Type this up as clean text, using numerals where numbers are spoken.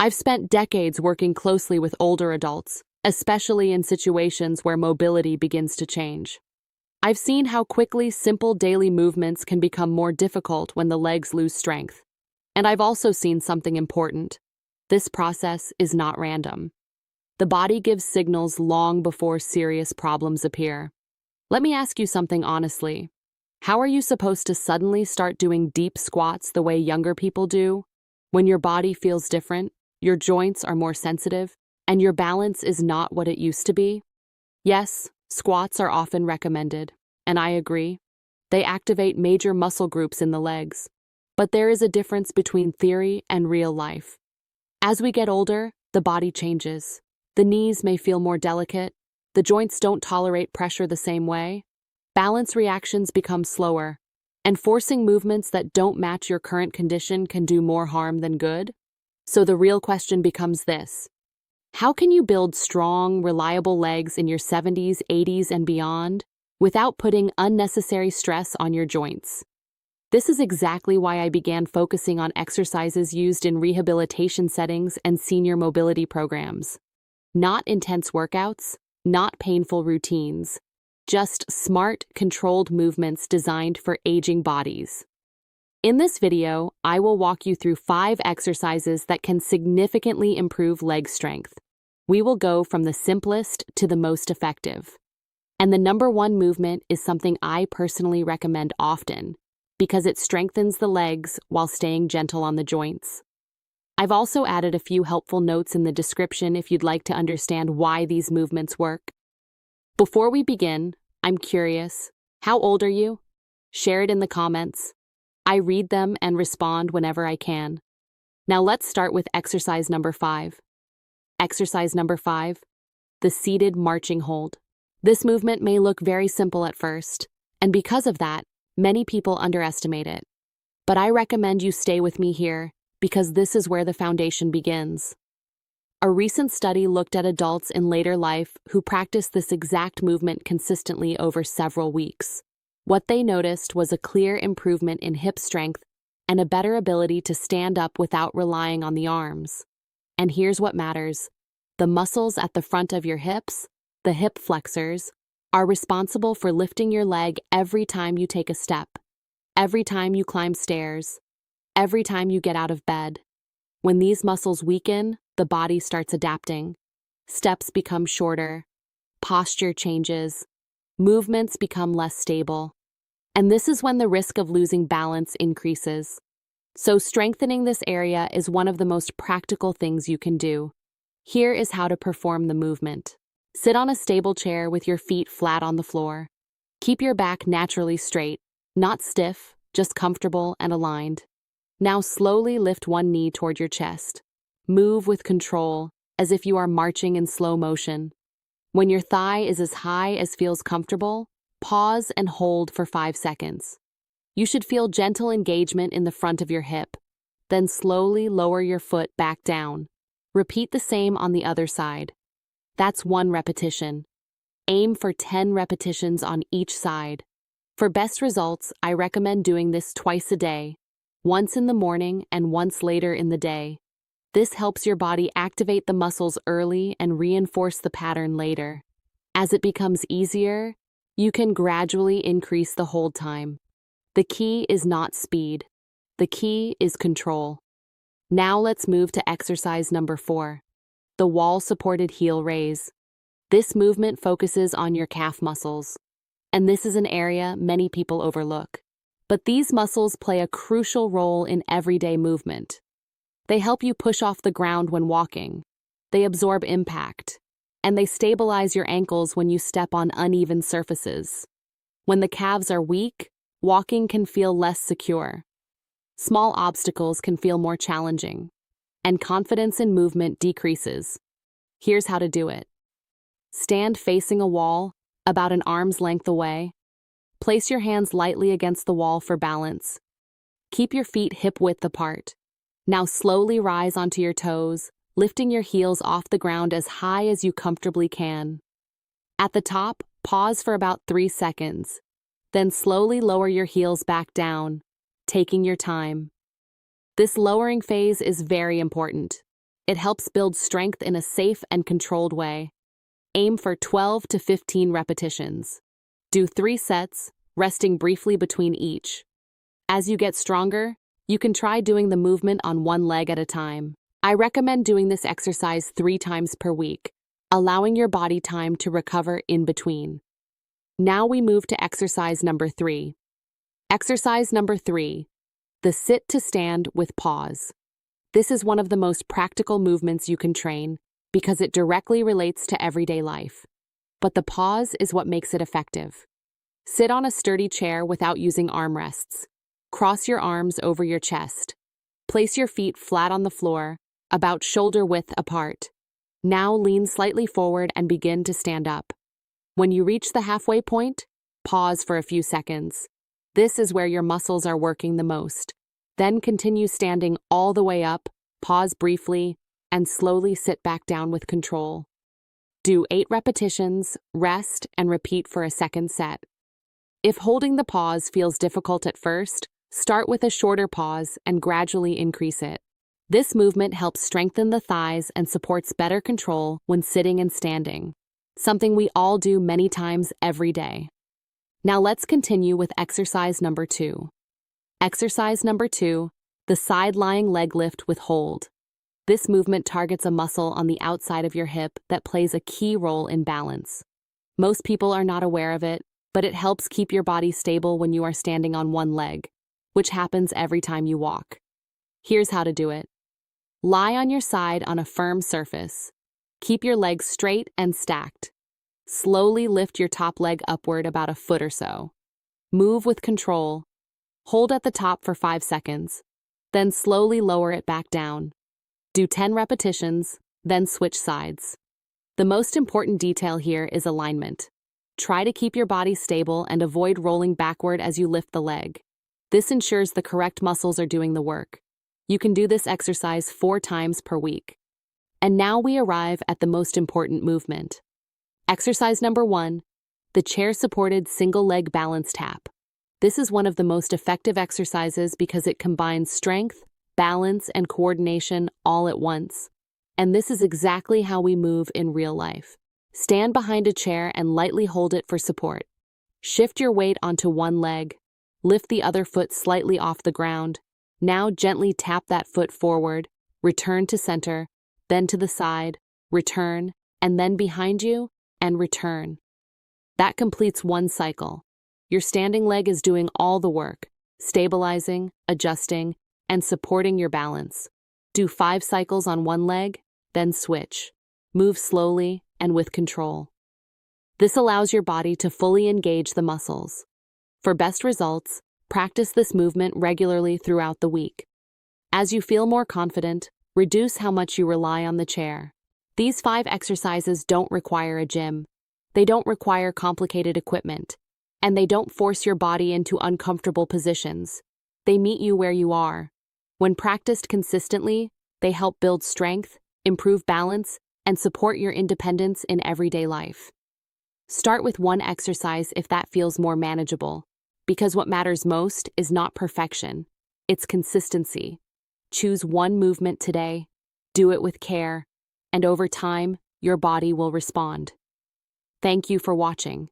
I've spent decades working closely with older adults, especially in situations where mobility begins to change. I've seen how quickly simple daily movements can become more difficult when the legs lose strength. And I've also seen something important. This process is not random. The body gives signals long before serious problems appear. Let me ask you something honestly. How are you supposed to suddenly start doing deep squats the way younger people do? When your body feels different, your joints are more sensitive, and your balance is not what it used to be? Yes, squats are often recommended, and I agree. They activate major muscle groups in the legs. But there is a difference between theory and real life. As we get older, the body changes. The knees may feel more delicate. The joints don't tolerate pressure the same way. Balance reactions become slower, and forcing movements that don't match your current condition can do more harm than good. So the real question becomes this: how can you build strong, reliable legs in your 70s, 80s, and beyond without putting unnecessary stress on your joints? This is exactly why I began focusing on exercises used in rehabilitation settings and senior mobility programs. Not intense workouts, not painful routines, just smart, controlled movements designed for aging bodies. In this video, I will walk you through 5 exercises that can significantly improve leg strength. We will go from the simplest to the most effective. And the number one movement is something I personally recommend often, because it strengthens the legs while staying gentle on the joints. I've also added a few helpful notes in the description if you'd like to understand why these movements work. Before we begin, I'm curious, how old are you? Share it in the comments. I read them and respond whenever I can. Now let's start with exercise number 5. Exercise number 5, the seated marching hold. This movement may look very simple at first, and because of that, many people underestimate it. But I recommend you stay with me here, because this is where the foundation begins. A recent study looked at adults in later life who practiced this exact movement consistently over several weeks. What they noticed was a clear improvement in hip strength and a better ability to stand up without relying on the arms. And here's what matters. The muscles at the front of your hips, the hip flexors, are responsible for lifting your leg every time you take a step, every time you climb stairs, every time you get out of bed. When these muscles weaken, the body starts adapting. Steps become shorter, posture changes, movements become less stable. And this is when the risk of losing balance increases. So strengthening this area is one of the most practical things you can do. Here is how to perform the movement. Sit on a stable chair with your feet flat on the floor. Keep your back naturally straight, not stiff, just comfortable and aligned. Now slowly lift one knee toward your chest. Move with control, as if you are marching in slow motion. When your thigh is as high as feels comfortable, pause and hold for 5 seconds. You should feel gentle engagement in the front of your hip. Then slowly lower your foot back down. Repeat the same on the other side. That's 1 repetition. Aim for 10 repetitions on each side. For best results, I recommend doing this twice a day, once in the morning and once later in the day. This helps your body activate the muscles early and reinforce the pattern later. As it becomes easier, you can gradually increase the hold time. The key is not speed. The key is control. Now let's move to exercise number 4, the wall-supported heel raise. This movement focuses on your calf muscles, and this is an area many people overlook. But these muscles play a crucial role in everyday movement. They help you push off the ground when walking. They absorb impact, and they stabilize your ankles when you step on uneven surfaces. When the calves are weak, walking can feel less secure. Small obstacles can feel more challenging, and confidence in movement decreases. Here's how to do it. Stand facing a wall, about an arm's length away. Place your hands lightly against the wall for balance. Keep your feet hip-width apart. Now slowly rise onto your toes, lifting your heels off the ground as high as you comfortably can. At the top, pause for about 3 seconds. Then slowly lower your heels back down, taking your time. This lowering phase is very important. It helps build strength in a safe and controlled way. Aim for 12 to 15 repetitions. Do 3 sets, resting briefly between each. As you get stronger, you can try doing the movement on one leg at a time. I recommend doing this exercise 3 times per week, allowing your body time to recover in between. Now we move to exercise number 3. Exercise number 3, the sit to stand with pause. This is one of the most practical movements you can train because it directly relates to everyday life. But the pause is what makes it effective. Sit on a sturdy chair without using armrests. Cross your arms over your chest. Place your feet flat on the floor, about shoulder width apart. Now lean slightly forward and begin to stand up. When you reach the halfway point, pause for a few seconds. This is where your muscles are working the most. Then continue standing all the way up, pause briefly, and slowly sit back down with control. Do 8 repetitions, rest, and repeat for a second set. If holding the pause feels difficult at first, start with a shorter pause and gradually increase it. This movement helps strengthen the thighs and supports better control when sitting and standing, something we all do many times every day. Now let's continue with exercise number 2. Exercise number 2, the side-lying leg lift with hold. This movement targets a muscle on the outside of your hip that plays a key role in balance. Most people are not aware of it, but it helps keep your body stable when you are standing on one leg, which happens every time you walk. Here's how to do it. Lie on your side on a firm surface. Keep your legs straight and stacked. Slowly lift your top leg upward about a foot or so. Move with control. Hold at the top for 5 seconds, then slowly lower it back down. Do 10 repetitions, then switch sides. The most important detail here is alignment. Try to keep your body stable and avoid rolling backward as you lift the leg. This ensures the correct muscles are doing the work. You can do this exercise 4 times per week. And now we arrive at the most important movement. Exercise number 1, the chair-supported single-leg balance tap. This is one of the most effective exercises because it combines strength, balance, and coordination all at once. And this is exactly how we move in real life. Stand behind a chair and lightly hold it for support. Shift your weight onto one leg. Lift the other foot slightly off the ground. Now gently tap that foot forward. Return to center, then to the side, return, and then behind you, and return. That completes one cycle. Your standing leg is doing all the work, stabilizing, adjusting, and supporting your balance. Do 5 cycles on one leg, then switch. Move slowly and with control. This allows your body to fully engage the muscles. For best results, practice this movement regularly throughout the week. As you feel more confident, reduce how much you rely on the chair. These 5 exercises don't require a gym. They don't require complicated equipment. And they don't force your body into uncomfortable positions. They meet you where you are. When practiced consistently, they help build strength, improve balance, and support your independence in everyday life. Start with one exercise if that feels more manageable, because what matters most is not perfection, it's consistency. Choose one movement today, do it with care, and over time, your body will respond. Thank you for watching.